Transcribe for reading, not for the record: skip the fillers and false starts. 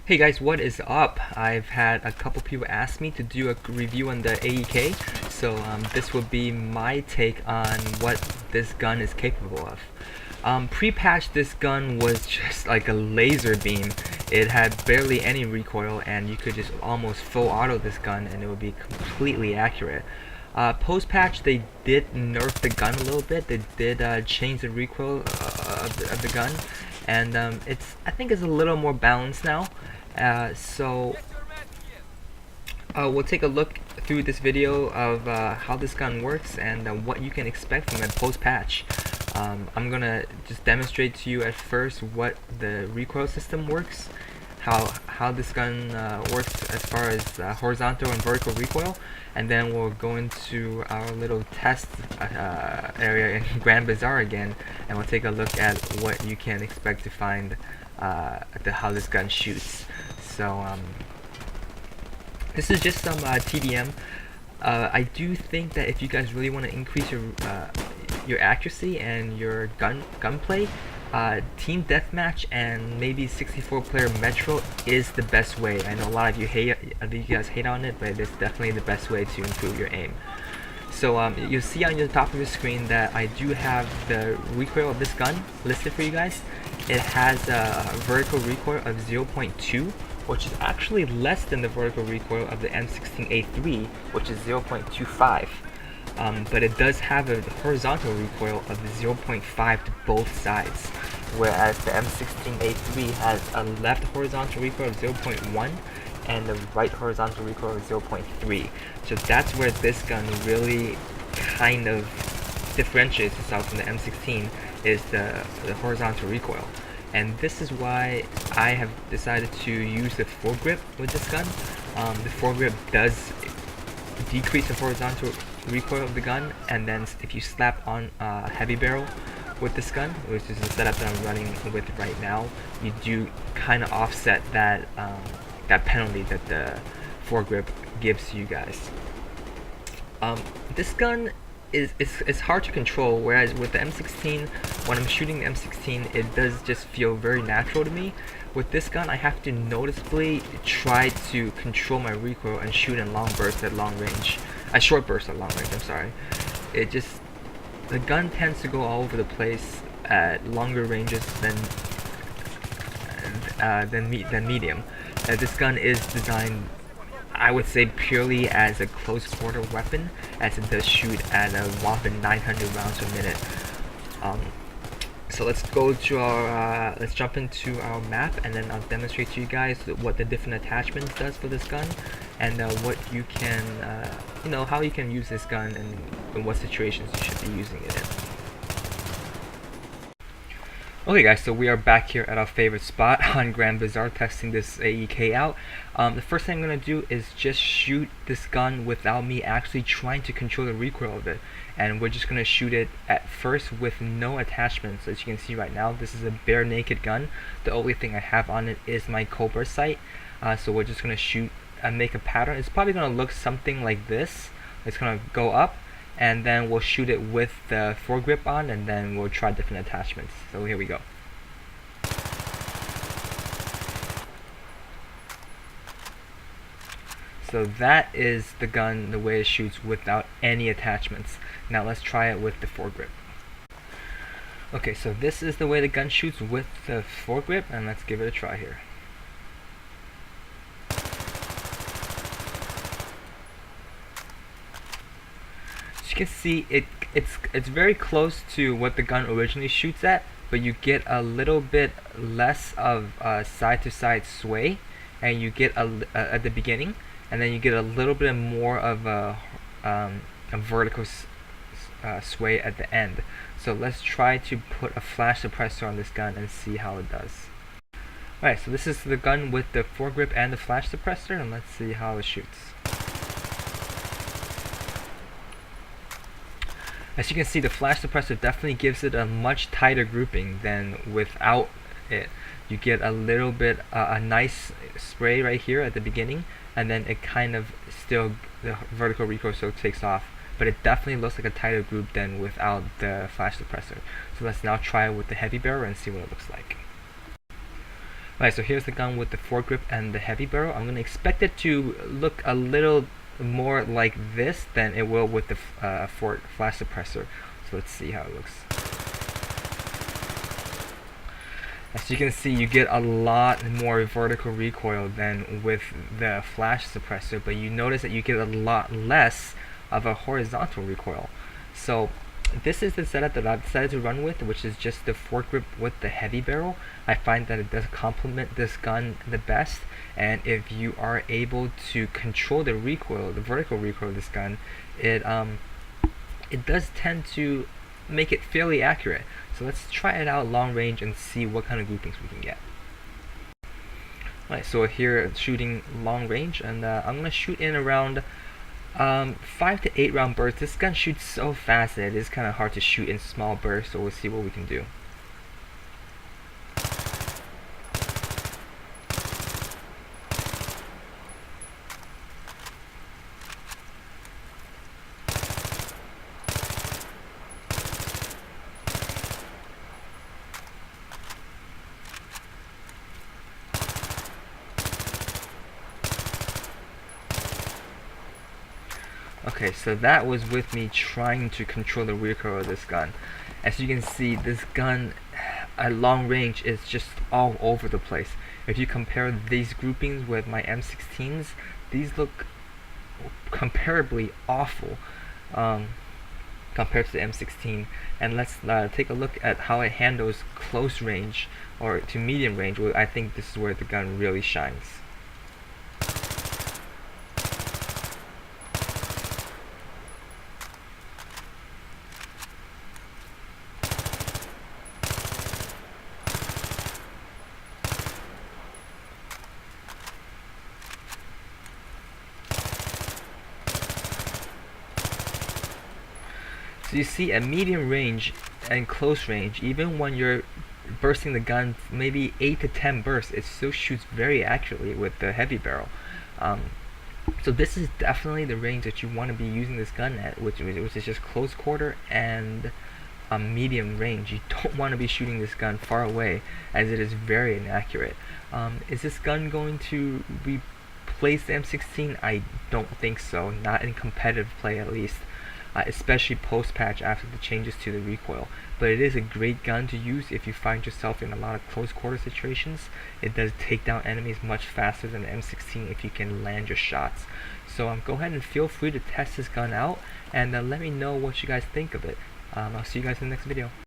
Hey guys, what is up? I've had a couple people ask me to do a review on the AEK, so this will be my take on what this gun is capable of. Pre-patch, this gun was just like a laser beam. It had barely any recoil, and you could just almost full auto this gun and it would be completely accurate. Post-patch, they did nerf the gun a little bit. They did change the recoil of the gun, and I think it's a little more balanced now. We'll take a look through this video of how this gun works and what you can expect from it post-patch. I'm gonna just demonstrate to you at first what the recoil system works, how this gun works as far as horizontal and vertical recoil, and then we'll go into our little test area in Grand Bazaar again, and we'll take a look at what you can expect to find how this gun shoots. So this is just some TDM. I do think that if you guys really want to increase your accuracy and your gunplay, team deathmatch and maybe 64-player Metro is the best way. I know a lot of you guys hate on it, but it's definitely the best way to improve your aim. So you'll see on the top of the screen that I do have the recoil of this gun listed for you guys. It has a vertical recoil of 0.2, which is actually less than the vertical recoil of the M16A3, which is 0.25. But it does have a horizontal recoil of 0.5 to both sides, whereas the M16A3 has a left horizontal recoil of 0.1 and the right horizontal recoil of 0.3. So that's where this gun really kind of differentiates itself from the M16, is the horizontal recoil. And this is why I have decided to use the foregrip with this gun. The foregrip does decrease the horizontal recoil of the gun, and then if you slap on a heavy barrel with this gun, which is the setup that I'm running with right now, you do kind of offset that that penalty that the foregrip gives you guys. This gun it's hard to control, whereas with the M16, when I'm shooting the M16, it does just feel very natural to me. With this gun, I have to noticeably try to control my recoil and shoot in long bursts at long range. Short bursts at long range, I'm sorry. The gun tends to go all over the place at longer ranges than medium. This gun is designed, I would say, purely as a close quarter weapon, as it does shoot at a whopping 900 rounds per minute. So let's go to our, let's jump into our map, and then I'll demonstrate to you guys what the different attachments does for this gun, and what you can, how you can use this gun and in what situations you should be using it in. Okay guys, so we are back here at our favorite spot on Grand Bazaar testing this AEK out. The first thing I'm going to do is just shoot this gun without me actually trying to control the recoil of it. And we're just going to shoot it at first with no attachments. As you can see right now, this is a bare naked gun. The only thing I have on it is my Cobra sight. So we're just going to shoot and make a pattern. It's probably going to look something like this. It's going to go up, and then we'll shoot it with the foregrip on, and then we'll try different attachments. So here we go. So that is the gun, the way it shoots without any attachments. Now let's try it with the foregrip. Okay, so this is the way the gun shoots with the foregrip, and let's give it a try here. As you can see, it's very close to what the gun originally shoots at, but you get a little bit less of side-to-side sway, and you get at the beginning, and then you get a little bit more of a vertical sway at the end. So let's try to put a flash suppressor on this gun and see how it does. Alright, so this is the gun with the foregrip and the flash suppressor, and let's see how it shoots. As you can see, the flash suppressor definitely gives it a much tighter grouping than without it. You get a little bit, a nice spray right here at the beginning, and then it kind of still, the vertical recoil still takes off, but it definitely looks like a tighter group than without the flash suppressor. So let's now try it with the heavy barrel and see what it looks like. Alright, so here's the gun with the foregrip and the heavy barrel. I'm going to expect it to look a little more like this than it will with the flash suppressor. So let's see how it looks. As you can see, you get a lot more vertical recoil than with the flash suppressor, but you notice that you get a lot less of a horizontal recoil. So this is the setup that I've decided to run with, which is just the foregrip with the heavy barrel. I find that it does complement this gun the best, and if you are able to control the recoil, the vertical recoil of this gun, it does tend to make it fairly accurate. So let's try it out long range and see what kind of groupings we can get. Alright, so here shooting long range, and I'm going to shoot in around 5 to 8 round bursts. This gun shoots so fast that it is kind of hard to shoot in small bursts, so we'll see what we can do. Okay, so that was with me trying to control the recoil of this gun. As you can see, this gun at long range is just all over the place. If you compare these groupings with my M16s, these look comparably awful compared to the M16. And let's take a look at how it handles close range or to medium range. Well, I think this is where the gun really shines. So you see at medium range and close range, even when you're bursting the gun maybe 8 to 10 bursts, it still shoots very accurately with the heavy barrel. So this is definitely the range that you want to be using this gun at, which is just close quarter and medium range. You don't want to be shooting this gun far away, as it is very inaccurate. Is this gun going to replace the M16? I don't think so, not in competitive play at least. Especially post-patch after the changes to the recoil. But it is a great gun to use if you find yourself in a lot of close quarter situations. It does take down enemies much faster than the M16 if you can land your shots. So go ahead and feel free to test this gun out, and let me know what you guys think of it. I'll see you guys in the next video.